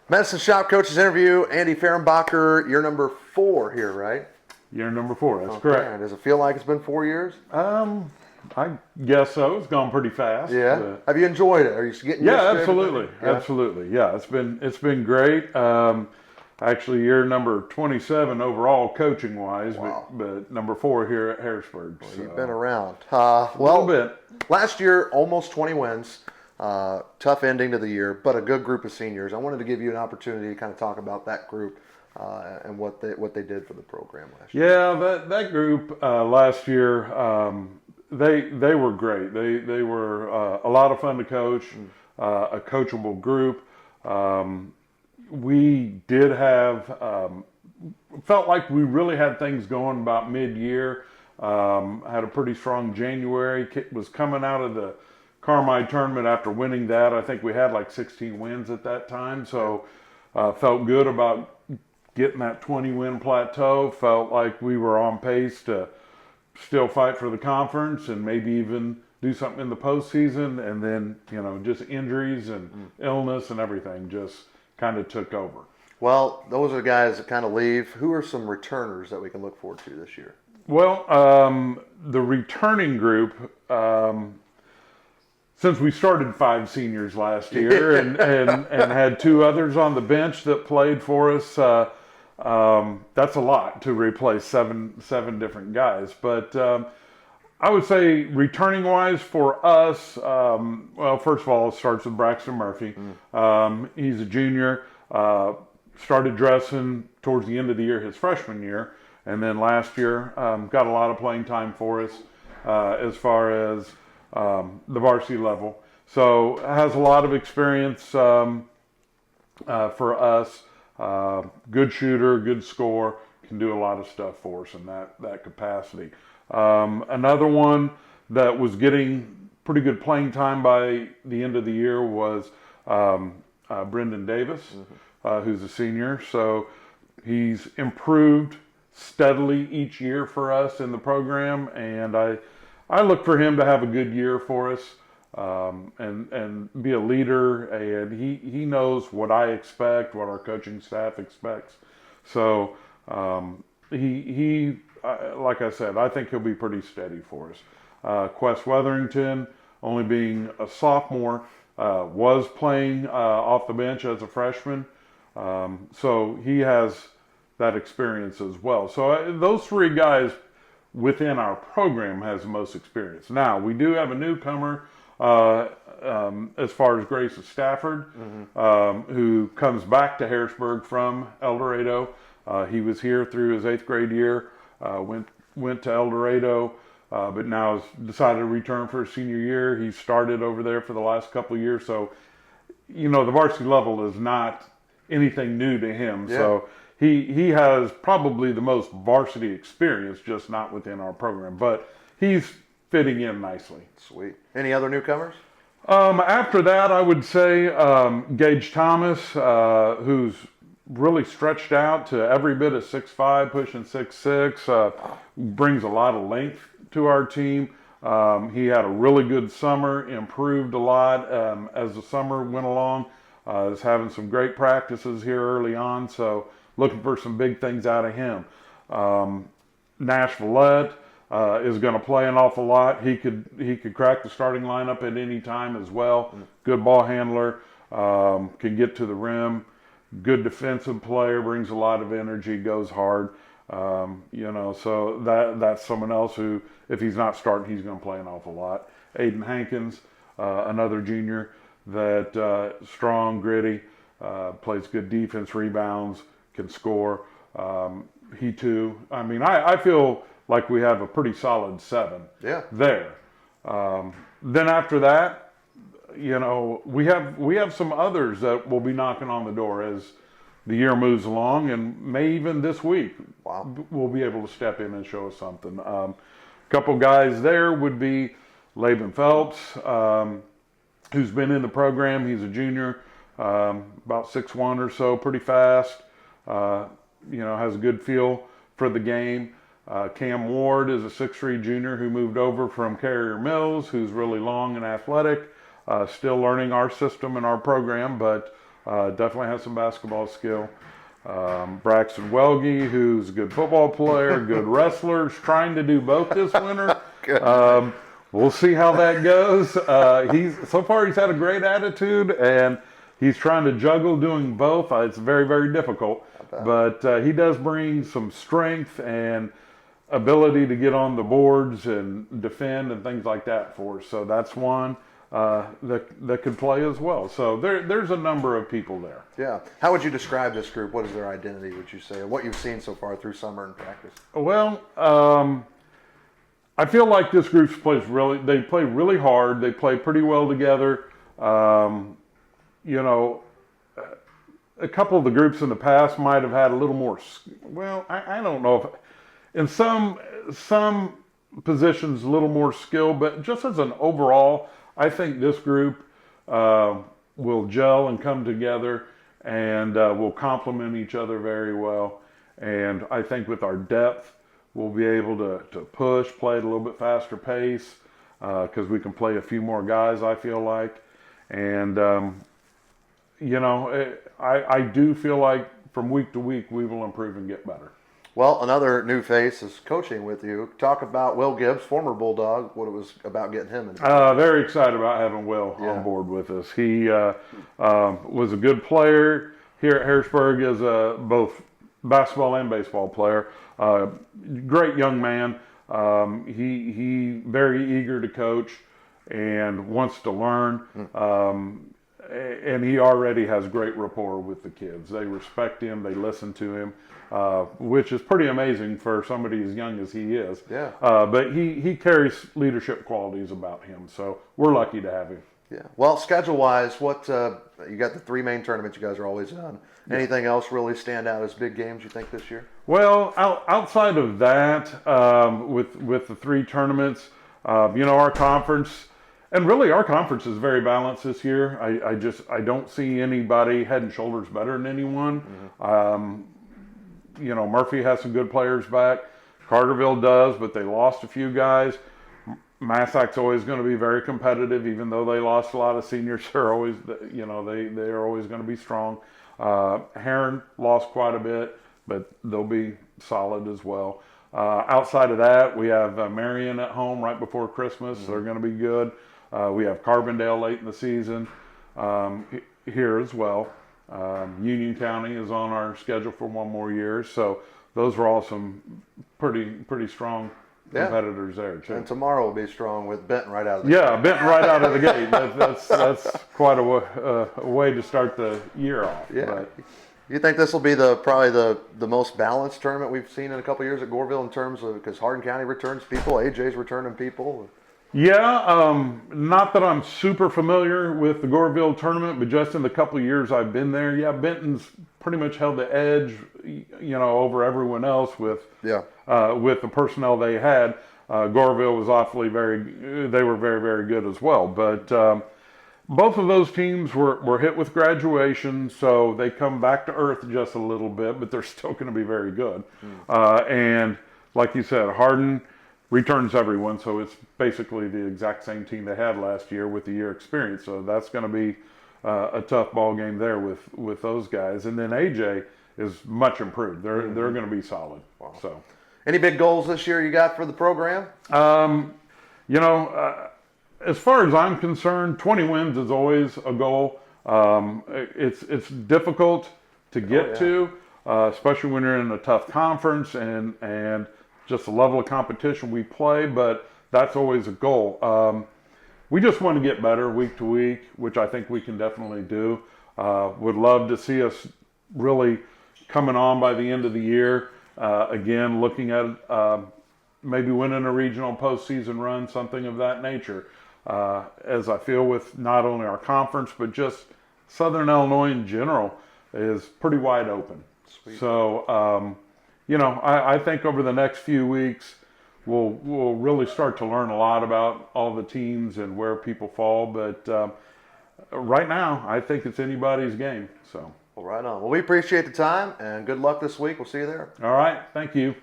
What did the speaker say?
Medicine Shop Coaches Interview. Andy Fehrenbacher, you're number 4 here, right? Year number 4, that's Okay. correct. Does it feel like it's been 4 years? I guess so. It's gone pretty fast. Yeah. Have you enjoyed it? Are you getting used to absolutely, everything? Yeah. absolutely. Yeah, it's been great. Actually, year number 27 overall, coaching wise, Wow. but number 4 here at Harrisburg. Well, so. you've been around. A little bit. Last year, almost 20 wins. Tough ending to the year, but a good group of seniors. I wanted to give you an opportunity to kind of talk about that group and what they did for the program last year. Yeah, that group last year, they were great. They were a lot of fun to coach, a coachable group. We did have felt like we really had things going about mid-year. Had a pretty strong January. Was coming out of the Carmine tournament after winning that. I think we had like 16 wins at that time, so felt good about getting that 20-win plateau. Felt like we were on pace to still fight for the conference and maybe even do something in the postseason. And then, just injuries and illness and everything just kind of took over. Well, those are the guys that kind of leave. Who are some returners that we can look forward to this year? Well, the returning group, since we started 5 seniors last year and had 2 others on the bench that played for us, that's a lot to replace seven different guys. But I would say returning-wise for us, well, first of all, it starts with Braxton Murphy. He's a junior, started dressing towards the end of the year, his freshman year, and then last year got a lot of playing time for us as far as the varsity level. So has a lot of experience for us. Good shooter, good scorer, can do a lot of stuff for us in that capacity. Another one that was getting pretty good playing time by the end of the year was Brendan Davis, who's a senior. So he's improved steadily each year for us in the program, and I look for him to have a good year for us and be a leader. And he knows what I expect, what our coaching staff expects. So he like I said, I think he'll be pretty steady for us. Quest Weatherington, only being a sophomore, was playing off the bench as a freshman. So he has that experience as well. So those 3 guys within our program has the most experience. Now, we do have a newcomer as far as Grace Stafford, who comes back to Harrisburg from El Dorado. He was here through his 8th grade year, went to El Dorado, but now has decided to return for his senior year. He started over there for the last couple of years, so the varsity level is not anything new to him. Yeah. So he has probably the most varsity experience, just not within our program, but he's fitting in nicely. Sweet. Any other newcomers? After that, I would say Gage Thomas, who's really stretched out to every bit of 6'5", pushing 6'6", brings a lot of length to our team. He had a really good summer, improved a lot as the summer went along. Is having some great practices here early on, so looking for some big things out of him. Nash Villette is going to play an awful lot. He could crack the starting lineup at any time as well. Good ball handler, can get to the rim. Good defensive player, brings a lot of energy, goes hard. So that's someone else who, if he's not starting, he's going to play an awful lot. Aiden Hankins, another junior that strong, gritty, plays good defense, rebounds, can score. He too. I mean, I feel like we have a pretty solid 7 there. Then after that, we have some others that will be knocking on the door as the year moves along, and may even this week we'll be able to step in and show us something. A couple guys there would be Laban Phelps, who's been in the program. He's a junior, about 6'1" or so, pretty fast. Has a good feel for the game. Cam Ward is a 6'3" junior who moved over from Carrier Mills, who's really long and athletic. Still learning our system and our program, but definitely has some basketball skill. Braxton Welge, who's a good football player, good wrestler, is trying to do both this winter. We'll see how that goes. So far he's had a great attitude, and he's trying to juggle doing both. It's very, very difficult, but he does bring some strength and ability to get on the boards and defend and things like that for us. So that's one that could play as well. So there's a number of people there. Yeah. How would you describe this group? What is their identity, would you say, and what you've seen so far through summer and practice? Well, I feel like this group they play really hard. They play pretty well together. You know, a couple of the groups in the past might have had a little more, well, I don't know if, in some positions a little more skill, but just as an overall, I think this group will gel and come together and will complement each other very well. And I think with our depth, we'll be able to play at a little bit faster pace because we can play a few more guys, I feel like. And, you know, I do feel like from week to week we will improve and get better. Well, another new face is coaching with you. Talk about Will Gibbs, former Bulldog, what it was about getting him in. Very excited about having Will on board with us. He was a good player here at Harrisburg as both basketball and baseball player. Great young man. He very eager to coach and wants to learn. And he already has great rapport with the kids. They respect him. They listen to him, which is pretty amazing for somebody as young as he is. Yeah. But he carries leadership qualities about him. So we're lucky to have him. Yeah. Well, schedule-wise, what you got the 3 main tournaments you guys are always on. Anything else really stand out as big games you think this year? Well, outside of that, with the 3 tournaments, you know, our conference. And really, our conference is very balanced this year. I don't see anybody head and shoulders better than anyone. You know, Murphy has some good players back. Carterville does, but they lost a few guys. Massac's always going to be very competitive, even though they lost a lot of seniors. They're always, you know, they are always going to be strong. Heron lost quite a bit, but they'll be solid as well. Outside of that, we have Marion at home right before Christmas. They're going to be good. We have Carbondale late in the season here as well. Union County is on our schedule for 1 more year. So those are all some pretty strong competitors there too. And tomorrow will be strong with Benton right out of the gate. Yeah, Benton right out of the gate. That's quite a way to start the year off. Yeah. But, You think this will be probably the most balanced tournament we've seen in a couple of years at Goreville in terms of, because Hardin County returns people, AJ's returning people? Yeah, not that I'm super familiar with the Goreville tournament, but just in the couple of years I've been there, yeah, Benton's pretty much held the edge, you know, over everyone else with the personnel they had. Goreville was they were very, very good as well. But both of those teams were hit with graduation, so they come back to earth just a little bit, but they're still going to be very good. And like you said, Hardin returns everyone, so it's basically the exact same team they had last year with the year experience. So that's going to be a tough ball game there with those guys. And then AJ is much improved. They're going to be solid. Wow. So, any big goals this year you got for the program? You know, as far as I'm concerned, 20 wins is always a goal. It's difficult to get to, especially when you're in a tough conference and just the level of competition we play, but that's always a goal. We just want to get better week to week, which I think we can definitely do. Would love to see us really coming on by the end of the year. Again, looking at maybe winning a regional postseason run, something of that nature. As I feel with not only our conference, but just Southern Illinois in general is pretty wide open. Sweet. So, you know, I think over the next few weeks, we'll really start to learn a lot about all the teams and where people fall. But right now, I think it's anybody's game. So, Well, right on. Well, we appreciate the time and good luck this week. We'll see you there. all right. Thank you.